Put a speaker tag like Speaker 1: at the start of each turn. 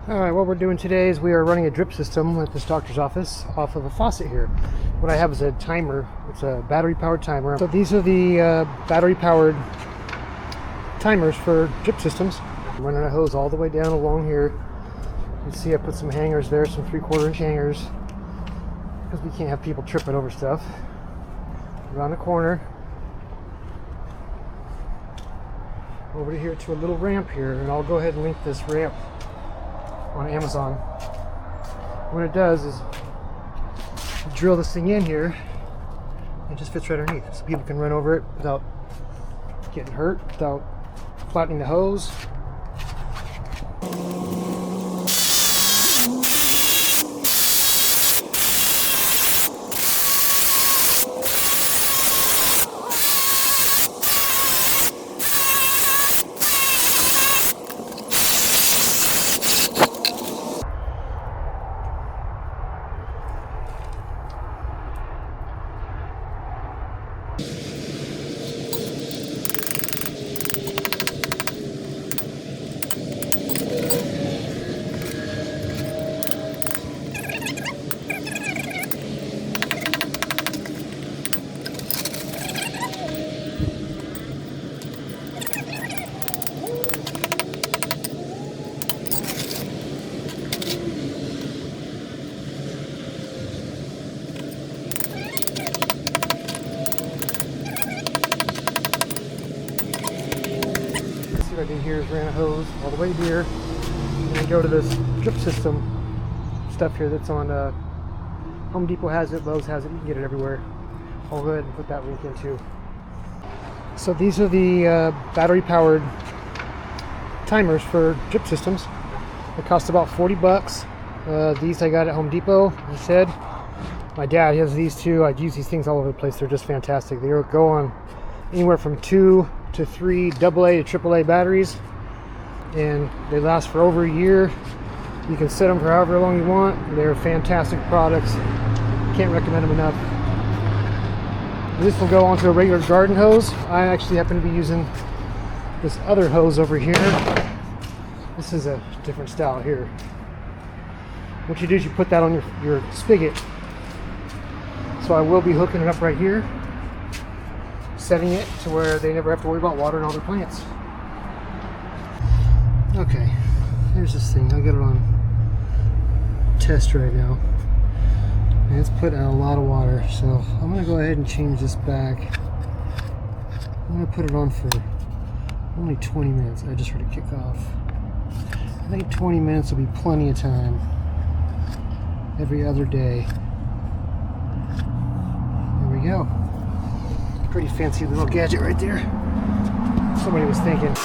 Speaker 1: Alright, what we're doing today is we are running a drip system at this doctor's office off of a faucet here. What I have is a timer. It's a battery powered timer. So these are the battery powered timers for drip systems. I'm running a hose all the way down along here. You can see I put some hangers there, some 3/4 inch hangers, because we can't have people tripping over stuff. Around the corner, over here to a little ramp here, and I'll go ahead and link this ramp on Amazon. What it does is you drill this thing in here and it just fits right underneath, so people can run over it without getting hurt, without flattening the hose. What I did here is ran a hose all the way here and then go to this drip system stuff here that's on Home Depot has it, Lowe's has it, you can get it everywhere. I'll go ahead and put that link in too. So these are the battery powered timers for drip systems. It cost about 40 bucks. These I got at Home Depot, as I said. My dad has these too. I use these things all over the place. They're just fantastic. They go on anywhere from 2 to 3 AA to AAA batteries, and they last for over a year. You can set them for however long you want. They're fantastic products. Can't recommend them enough. This will go onto a regular garden hose. I actually happen to be using this other hose over here. This is a different style here. What you do is you put that on your spigot. So I will be hooking it up right here, setting it to where they never have to worry about watering all their plants. Okay, here's this thing. I got it on test right now, and it's putting out a lot of water, so I'm going to go ahead and change this back. I'm going to put it on for only 20 minutes. I just heard it kick off. I think 20 minutes will be plenty of time every other day. There we go. Pretty fancy little gadget right there. Somebody was thinking.